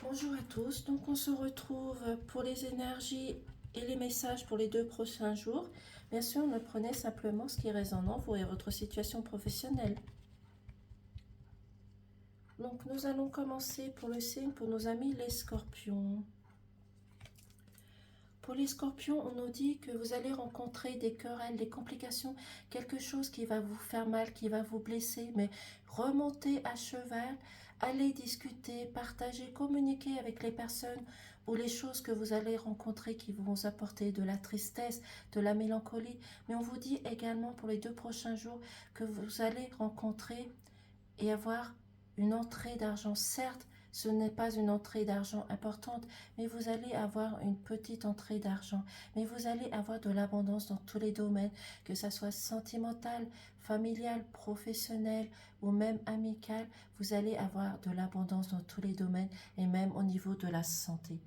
Bonjour à tous, donc on se retrouve pour les énergies et les messages pour les 2 prochains jours. Bien sûr, ne prenez simplement ce qui résonne en vous et votre situation professionnelle. Donc nous allons commencer pour le signe pour nos amis les scorpions. Pour les scorpions, on nous dit que vous allez rencontrer des querelles, des complications, quelque chose qui va vous faire mal, qui va vous blesser, mais remontez à cheval, allez discuter, partager, communiquer avec les personnes ou les choses que vous allez rencontrer qui vont vous apporter de la tristesse, de la mélancolie. Mais on vous dit également pour les 2 prochains jours que vous allez rencontrer et avoir une entrée d'argent. Certes, ce n'est pas une entrée d'argent importante, mais vous allez avoir une petite entrée d'argent. Mais vous allez avoir de l'abondance dans tous les domaines, que ça soit sentimental, familial, professionnel ou même amical. Vous allez avoir de l'abondance dans tous les domaines et même au niveau de la santé.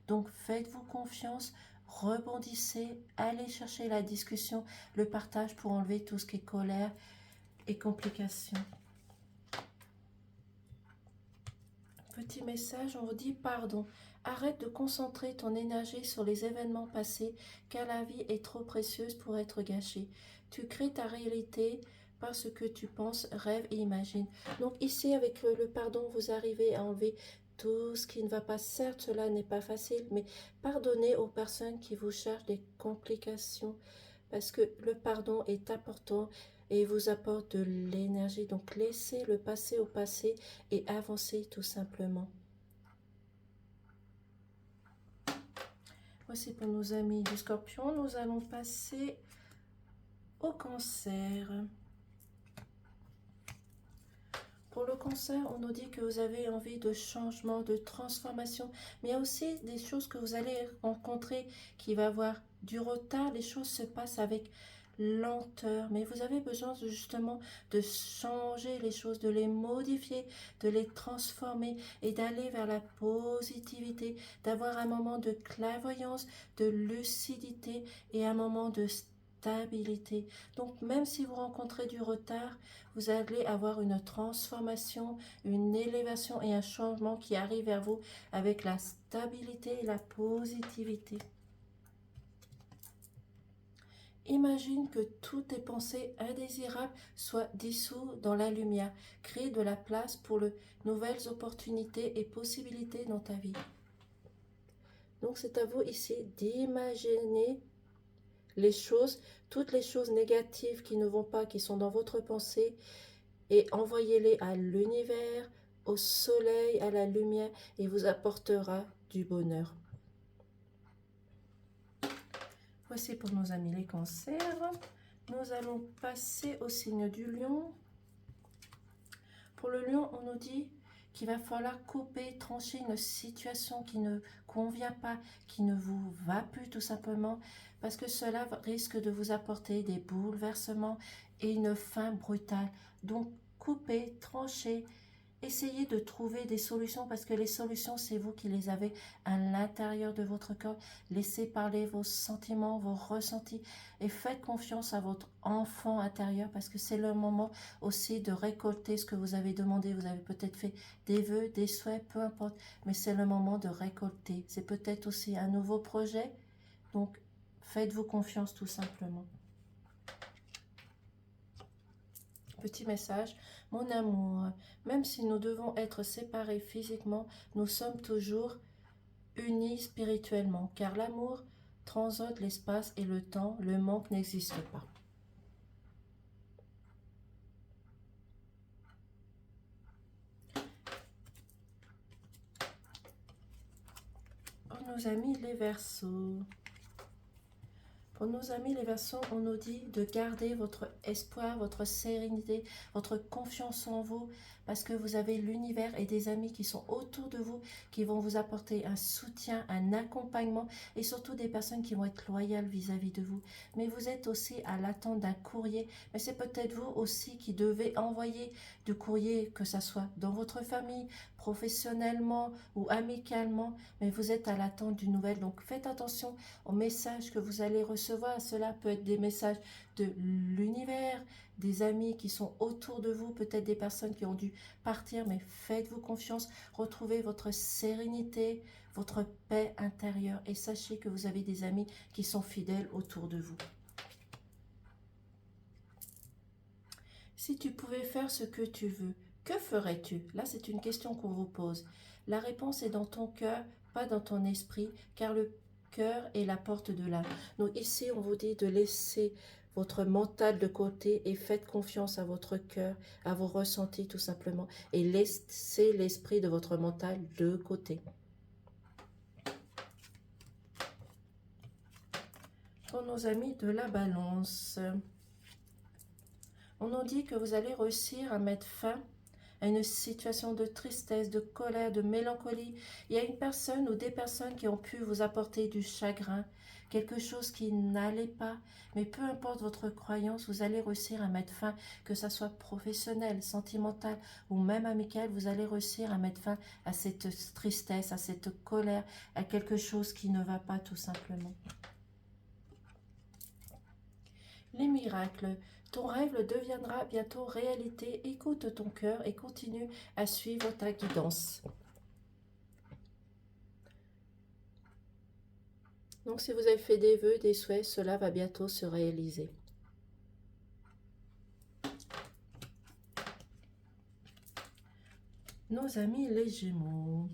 Donc faites-vous confiance, rebondissez, allez chercher la discussion, le partage pour enlever tout ce qui est colère et complications. Petit message, on vous dit pardon. Arrête de concentrer ton énergie sur les événements passés, car la vie est trop précieuse pour être gâchée. Tu crées ta réalité parce que tu penses, rêves et imagines. Donc ici, avec le pardon, vous arrivez à enlever tout ce qui ne va pas. Certes, cela n'est pas facile, mais pardonnez aux personnes qui vous cherchent des complications, parce que le pardon est important et vous apporte de l'énergie. Donc laissez le passé au passé et avancez tout simplement. Voici pour nos amis du Scorpion. Nous allons passer au Cancer. Pour le Cancer, on nous dit que vous avez envie de changement, de transformation, mais il y a aussi des choses que vous allez rencontrer qui va avoir du retard. Les choses se passent avec lenteur, mais vous avez besoin justement de changer les choses, de les modifier, de les transformer et d'aller vers la positivité, d'avoir un moment de clairvoyance, de lucidité et un moment de stabilité. Donc même si vous rencontrez du retard, vous allez avoir une transformation, une élévation et un changement qui arrive vers vous avec la stabilité et la positivité. Imagine que toutes tes pensées indésirables soient dissoutes dans la lumière. Crée de la place pour de nouvelles opportunités et possibilités dans ta vie. Donc c'est à vous ici d'imaginer les choses, toutes les choses négatives qui ne vont pas, qui sont dans votre pensée, et envoyez-les à l'univers, au soleil, à la lumière, et vous apportera du bonheur. Voici pour nos amis les cancers. Nous allons passer au signe du lion. Pour le lion, on nous dit qu'il va falloir couper, trancher une situation qui ne convient pas, qui ne vous va plus tout simplement, parce que cela risque de vous apporter des bouleversements et une fin brutale. Donc, coupez, tranchez, essayez de trouver des solutions, parce que les solutions, c'est vous qui les avez à l'intérieur de votre corps. Laissez parler vos sentiments, vos ressentis et faites confiance à votre enfant intérieur, parce que c'est le moment aussi de récolter ce que vous avez demandé. Vous avez peut-être fait des vœux, des souhaits, peu importe, mais c'est le moment de récolter. C'est peut-être aussi un nouveau projet, donc faites-vous confiance tout simplement. Petit message, mon amour, même si nous devons être séparés physiquement, nous sommes toujours unis spirituellement, car l'amour transcende l'espace et le temps, le manque n'existe pas. Pour nos amis les Verseaux. Pour nos amis les Verseaux, on nous dit de garder votre espoir, votre sérénité, votre confiance en vous, parce que vous avez l'univers et des amis qui sont autour de vous, qui vont vous apporter un soutien, un accompagnement, et surtout des personnes qui vont être loyales vis-à-vis de vous. Mais vous êtes aussi à l'attente d'un courrier, mais c'est peut-être vous aussi qui devez envoyer du courrier, que ce soit dans votre famille, professionnellement ou amicalement, mais vous êtes à l'attente d'une nouvelle. Donc faites attention aux messages que vous allez recevoir recevoir. Cela peut être des messages de l'univers, des amis qui sont autour de vous, peut-être des personnes qui ont dû partir, mais faites-vous confiance, retrouvez votre sérénité, votre paix intérieure et sachez que vous avez des amis qui sont fidèles autour de vous. Si tu pouvais faire ce que tu veux, que ferais-tu? Là, c'est une question qu'on vous pose. La réponse est dans ton cœur, pas dans ton esprit, car le cœur est la porte de l'âme. Donc ici, on vous dit de laisser votre mental de côté et faites confiance à votre cœur, à vos ressentis tout simplement, et laissez l'esprit de votre mental de côté. Pour nos amis de la balance, on nous dit que vous allez réussir à mettre fin à une situation de tristesse, de colère, de mélancolie. Il y a une personne ou des personnes qui ont pu vous apporter du chagrin, quelque chose qui n'allait pas. Mais peu importe votre croyance, vous allez réussir à mettre fin, que ça soit professionnel, sentimental ou même amical, vous allez réussir à mettre fin à cette tristesse, à cette colère, à quelque chose qui ne va pas tout simplement. Les miracles. Ton rêve deviendra bientôt réalité. Écoute ton cœur et continue à suivre ta guidance. Donc si vous avez fait des vœux, des souhaits, cela va bientôt se réaliser. Nos amis les Gémeaux.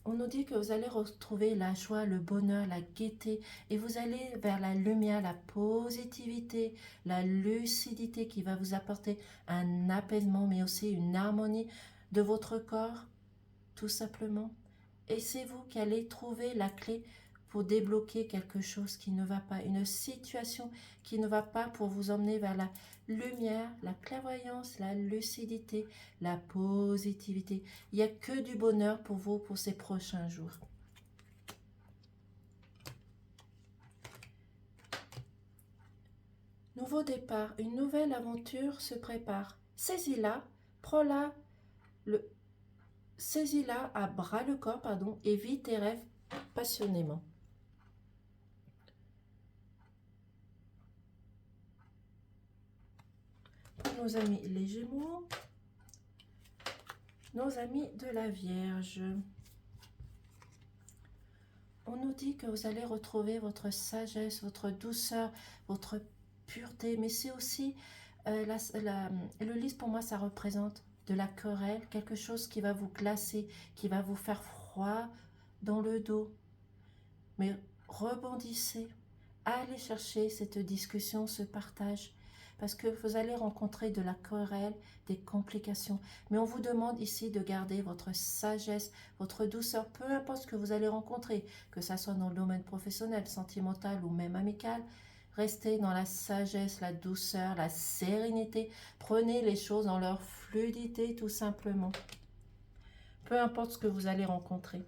On nous dit que vous allez retrouver la joie, le bonheur, la gaieté et vous allez vers la lumière, la positivité, la lucidité qui va vous apporter un apaisement mais aussi une harmonie de votre corps, tout simplement. Et c'est vous qui allez trouver la clé pour débloquer quelque chose qui ne va pas, une situation qui ne va pas pour vous emmener vers la lumière, la clairvoyance, la lucidité, la positivité. Il n'y a que du bonheur pour vous pour ces prochains jours. Nouveau départ, une nouvelle aventure se prépare. Saisis-la, prends-la, saisis-la à bras le corps, et vis tes rêves passionnément. Pour nos amis les Gémeaux, nos amis de la Vierge, on nous dit que vous allez retrouver votre sagesse, votre douceur, votre pureté, mais c'est aussi, le lys pour moi ça représente de la querelle, quelque chose qui va vous glacer, qui va vous faire froid dans le dos. Mais rebondissez, allez chercher cette discussion, ce partage, parce que vous allez rencontrer de la querelle, des complications. Mais on vous demande ici de garder votre sagesse, votre douceur, peu importe ce que vous allez rencontrer, que ça soit dans le domaine professionnel, sentimental ou même amical. Restez dans la sagesse, la douceur, la sérénité. Prenez les choses dans leur fluidité tout simplement. Peu importe ce que vous allez rencontrer.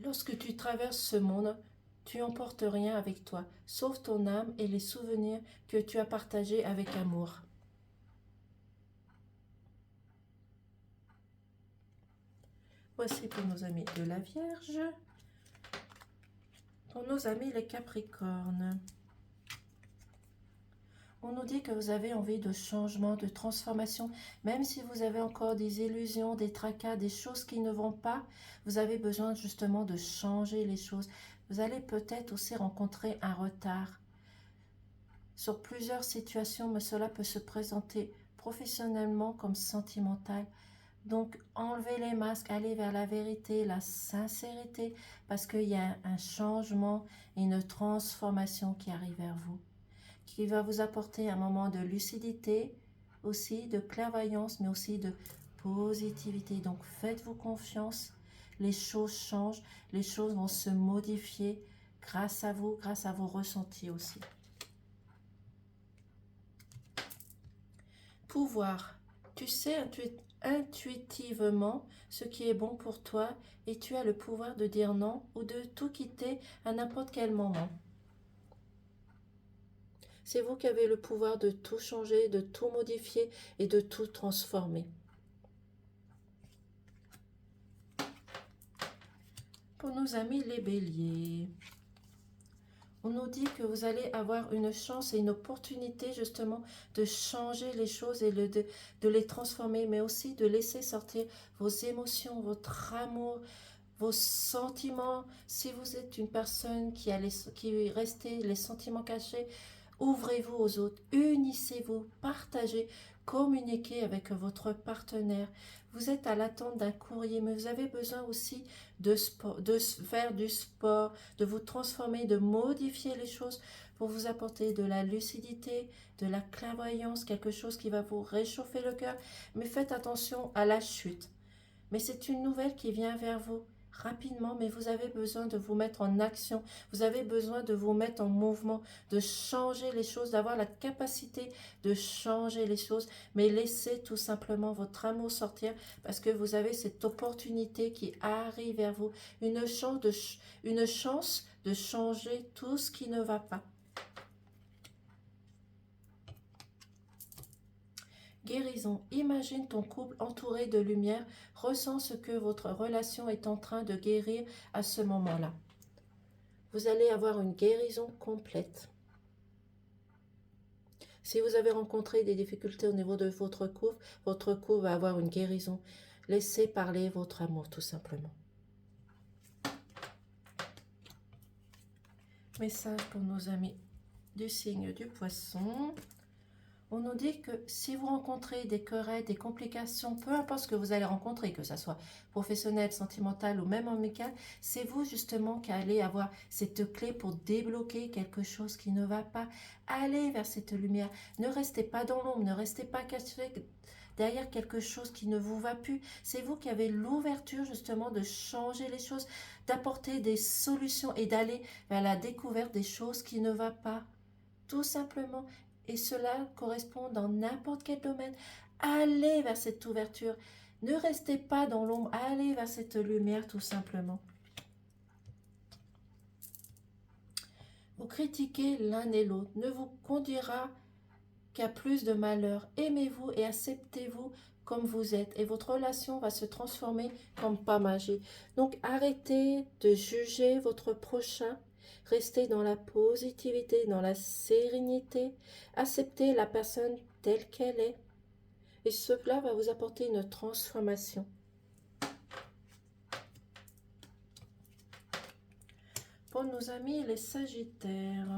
Lorsque tu traverses ce monde, tu n'emportes rien avec toi, sauf ton âme et les souvenirs que tu as partagés avec amour. Voici pour nos amis de la Vierge. Pour nos amis les Capricornes. On nous dit que vous avez envie de changement, de transformation, même si vous avez encore des illusions, des tracas, des choses qui ne vont pas, vous avez besoin justement de changer les choses. Vous allez peut-être aussi rencontrer un retard sur plusieurs situations, mais cela peut se présenter professionnellement comme sentimental. Donc, enlevez les masques, allez vers la vérité, la sincérité, parce qu'il y a un changement et une transformation qui arrive vers vous, qui va vous apporter un moment de lucidité, aussi de clairvoyance, mais aussi de positivité. Donc, faites-vous confiance, les choses changent, les choses vont se modifier grâce à vous, grâce à vos ressentis aussi. Pouvoir. Tu sais intuitivement ce qui est bon pour toi et tu as le pouvoir de dire non ou de tout quitter à n'importe quel moment. C'est vous qui avez le pouvoir de tout changer, de tout modifier et de tout transformer. Pour nos amis les béliers, On nous dit que vous allez avoir une chance et une opportunité justement de changer les choses et de les transformer, mais aussi de laisser sortir vos émotions, votre amour, vos sentiments. Si vous êtes une personne qui est restée les sentiments cachés, ouvrez-vous aux autres, unissez-vous, partagez, communiquez avec votre partenaire. Vous êtes à l'attente d'un courrier, mais vous avez besoin aussi de sport, de faire du sport, de vous transformer, de modifier les choses pour vous apporter de la lucidité, de la clairvoyance, quelque chose qui va vous réchauffer le cœur. Mais faites attention à la chute. Mais c'est une nouvelle qui vient vers vous rapidement, mais vous avez besoin de vous mettre en action, vous avez besoin de vous mettre en mouvement, de changer les choses, d'avoir la capacité de changer les choses, mais laissez tout simplement votre amour sortir parce que vous avez cette opportunité qui arrive vers vous, une chance de changer tout ce qui ne va pas. Guérison. Imagine ton couple entouré de lumière. Ressens ce que votre relation est en train de guérir à ce moment-là. Vous allez avoir une guérison complète. Si vous avez rencontré des difficultés au niveau de votre couple va avoir une guérison. Laissez parler votre amour tout simplement. Message pour nos amis du signe du Poisson. On nous dit que si vous rencontrez des querelles, des complications, peu importe ce que vous allez rencontrer, que ce soit professionnel, sentimental ou même amical, c'est vous justement qui allez avoir cette clé pour débloquer quelque chose qui ne va pas. Allez vers cette lumière. Ne restez pas dans l'ombre, ne restez pas caché derrière quelque chose qui ne vous va plus. C'est vous qui avez l'ouverture justement de changer les choses, d'apporter des solutions et d'aller vers la découverte des choses qui ne vont pas. Tout simplement. Et cela correspond dans n'importe quel domaine. Allez vers cette ouverture. Ne restez pas dans l'ombre. Allez vers cette lumière tout simplement. Vous critiquez l'un et l'autre ne vous conduira qu'à plus de malheur. Aimez-vous et acceptez-vous comme vous êtes. Et votre relation va se transformer comme pas magie. Donc arrêtez de juger votre prochain. Restez dans la positivité, dans la sérénité. Acceptez la personne telle qu'elle est. Et cela va vous apporter une transformation. Pour nos amis les Sagittaires,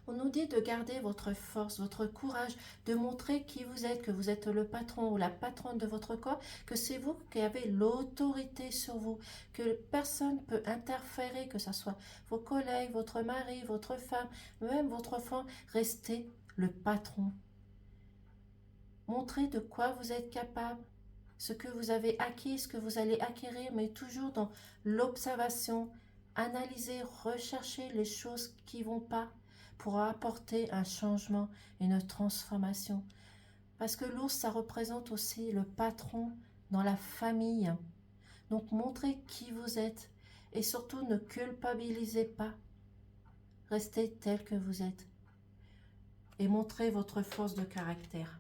on nous dit de garder votre force, votre courage, de montrer qui vous êtes, que vous êtes le patron ou la patronne de votre corps, que c'est vous qui avez l'autorité sur vous, que personne ne peut interférer, que ce soit vos collègues, votre mari, votre femme, même votre enfant, restez le patron. Montrez de quoi vous êtes capable, ce que vous avez acquis, ce que vous allez acquérir, mais toujours dans l'observation. Analysez, recherchez les choses qui ne vont pas, pour apporter un changement, une transformation. Parce que l'ours, ça représente aussi le patron dans la famille. Donc, montrez qui vous êtes et surtout ne culpabilisez pas. Restez tel que vous êtes et montrez votre force de caractère.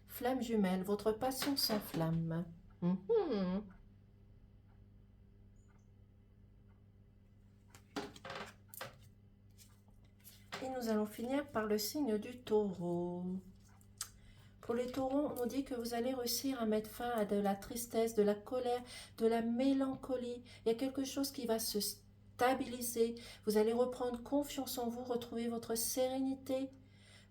Flamme jumelle, votre passion s'enflamme. Et nous allons finir par le signe du taureau. Pour les taureaux, on nous dit que vous allez réussir à mettre fin à de la tristesse, de la colère, de la mélancolie. Il y a quelque chose qui va se stabiliser. Vous allez reprendre confiance en vous, retrouver votre sérénité,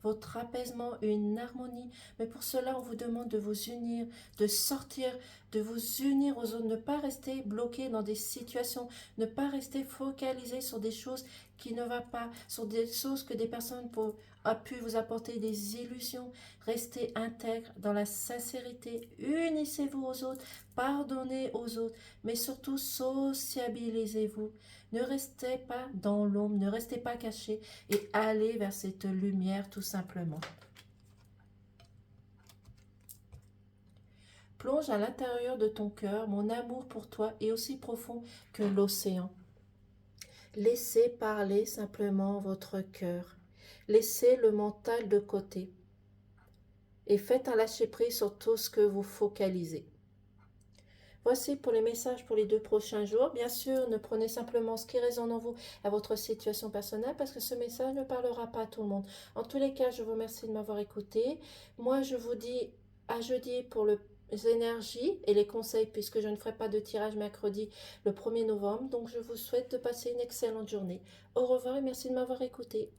votre apaisement, une harmonie. Mais pour cela, on vous demande de vous unir, de sortir, de vous unir aux autres, ne pas rester bloqué dans des situations, ne pas rester focalisé sur des choses qui ne vont pas, sur des choses que des personnes ont pu vous apporter des illusions. Restez intègre dans la sincérité, unissez-vous aux autres, pardonnez aux autres, mais surtout sociabilisez-vous. Ne restez pas dans l'ombre, ne restez pas caché et allez vers cette lumière tout simplement. Plonge à l'intérieur de ton cœur, mon amour pour toi est aussi profond que l'océan. Laissez parler simplement votre cœur. Laissez le mental de côté. Et faites un lâcher-prise sur tout ce que vous focalisez. Voici pour les messages pour les 2 prochains jours. Bien sûr, ne prenez simplement ce qui résonne en vous à votre situation personnelle parce que ce message ne parlera pas à tout le monde. En tous les cas, je vous remercie de m'avoir écouté. Moi, je vous dis à jeudi pour les énergies et les conseils puisque je ne ferai pas de tirage mercredi le 1er novembre. Donc, je vous souhaite de passer une excellente journée. Au revoir et merci de m'avoir écouté.